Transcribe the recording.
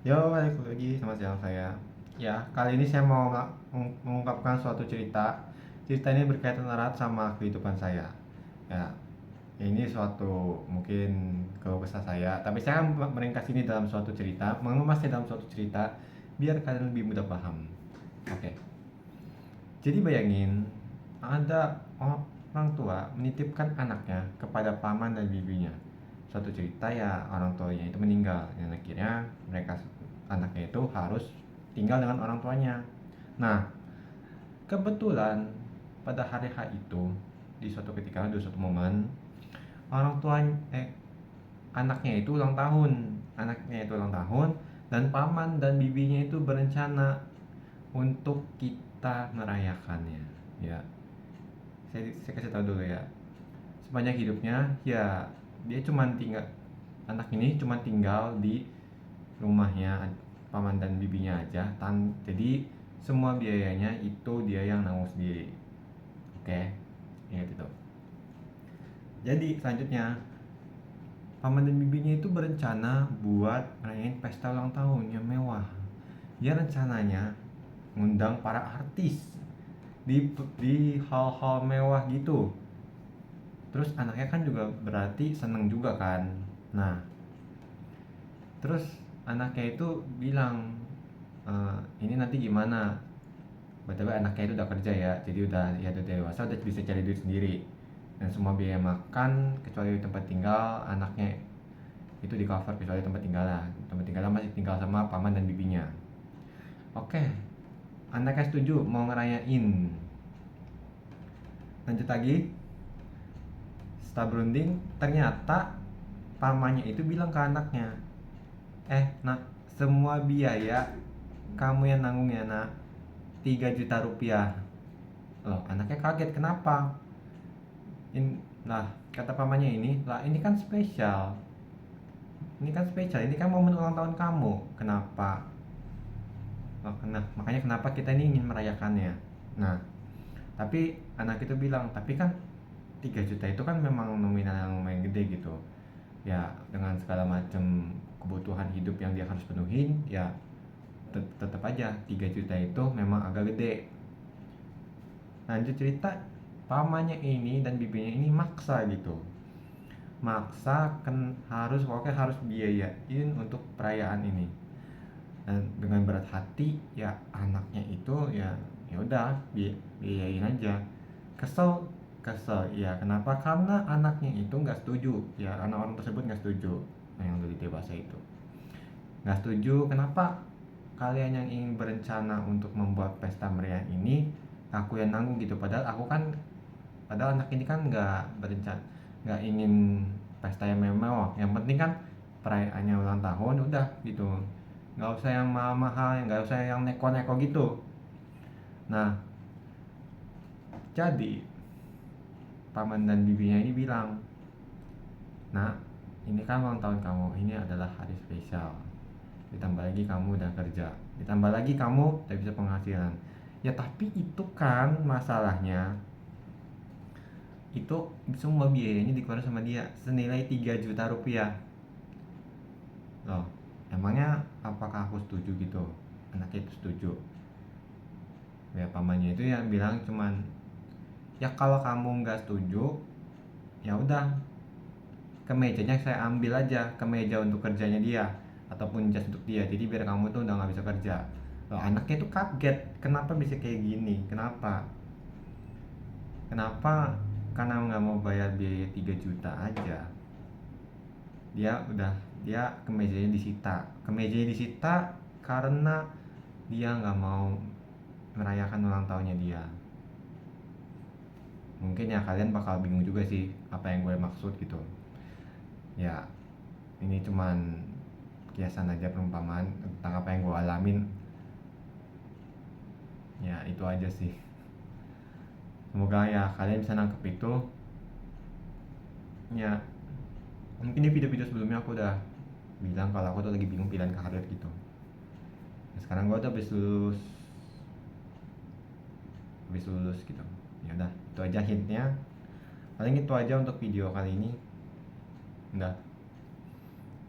Yo, balik lagi sama siang saya. Ya, kali ini saya mau mengungkapkan suatu cerita. Cerita ini berkaitan erat sama kehidupan saya. Ya, ini suatu mungkin keluh kesah saya, tapi saya meringkas ini dalam suatu cerita, mengemasnya dalam suatu cerita biar kalian lebih mudah paham. Oke. Jadi bayangin ada orang tua menitipkan anaknya kepada paman dan bibinya. Suatu cerita ya orang tuanya itu meninggal dan akhirnya mereka anaknya itu harus tinggal dengan orang tuanya. Nah, kebetulan pada hari H itu di suatu ketika di suatu momen orang tua anaknya itu ulang tahun. Anaknya itu ulang tahun dan paman dan bibinya itu berencana untuk kita merayakannya. Ya, saya kasih tahu dulu ya. Sepanjang hidupnya ya dia cuma tinggal anak ini cuma tinggal di rumahnya paman dan bibinya aja jadi semua biayanya itu dia yang nanggung sendiri. Oke, ingat itu. Jadi selanjutnya paman dan bibinya itu berencana buat ngerayain pesta ulang tahun yang mewah. Dia rencananya ngundang para artis di hal-hal mewah gitu. Terus anaknya kan juga berarti seneng juga kan. Nah, terus anaknya itu bilang, ini nanti gimana, btw anaknya itu udah kerja ya, jadi udah dewasa, udah bisa cari duit sendiri, dan semua biaya makan kecuali tempat tinggal anaknya itu di cover, kecuali tempat tinggalnya masih tinggal sama paman dan bibinya. Oke, anaknya setuju mau ngerayain. Lanjut lagi, setelah berunding ternyata pamannya itu bilang ke anaknya, nak, semua biaya kamu yang nanggung ya nak, 3 juta rupiah. Loh, anaknya kaget, kenapa? Lah, kata pamannya ini, lah ini kan spesial. Ini kan momen ulang tahun kamu. Kenapa? Makanya kenapa kita ini ingin merayakannya. Nah, tapi anak itu bilang, tapi kan 3 juta itu kan memang nominal yang lumayan gede gitu. Ya, dengan segala macam kebutuhan hidup yang dia harus penuhin, ya tetap aja 3 juta itu memang agak gede. Lanjut cerita, pamannya ini dan bibinya ini maksa gitu, pokoknya harus biayain untuk perayaan ini. Dan dengan berat hati ya anaknya itu ya udah biayain aja. Kesel kesel ya, kenapa? Karena anaknya itu nggak setuju, ya anak orang tersebut nggak setuju. Nah, yang lebih dewasa itu nggak setuju, kenapa kalian yang ingin berencana untuk membuat pesta meriah ini aku yang nanggung gitu, padahal anak ini kan nggak ingin pesta yang mewah, yang penting kan perayaannya ulang tahun udah gitu, nggak usah yang mahal-mahal, nggak usah yang neko-neko gitu. Nah, jadi paman dan bibinya ini bilang, nah ini kan ulang tahun kamu, ini adalah hari spesial, ditambah lagi kamu udah kerja, ditambah lagi kamu udah bisa penghasilan. Ya tapi itu kan masalahnya, itu semua biayanya dikeluarkan sama dia senilai 3 juta rupiah. Loh, emangnya apakah aku setuju gitu? Anaknya itu setuju. Ya pamannya itu yang bilang cuman, ya kalau kamu nggak setuju ya udah, kemejanya saya ambil aja, kemeja untuk kerjanya dia ataupun jas untuk dia, jadi biar kamu tuh udah nggak bisa kerja. Loh, anaknya itu kaget, kenapa bisa kayak gini, kenapa karena nggak mau bayar biaya 3 juta aja dia kemejanya disita karena dia nggak mau merayakan ulang tahunnya dia. Mungkin ya kalian bakal bingung juga sih apa yang gue maksud gitu ya. Ini cuman kiasan aja, perumpamaan tentang apa yang gue alamin. Ya itu aja sih, semoga ya kalian bisa nangkep itu. Ya, mungkin di video-video sebelumnya aku udah bilang kalau aku tuh lagi bingung pilihan karir gitu. Nah, sekarang gue tuh habis lulus gitu. Ya udah, itu aja hintnya. Paling itu aja untuk video kali ini. Udah.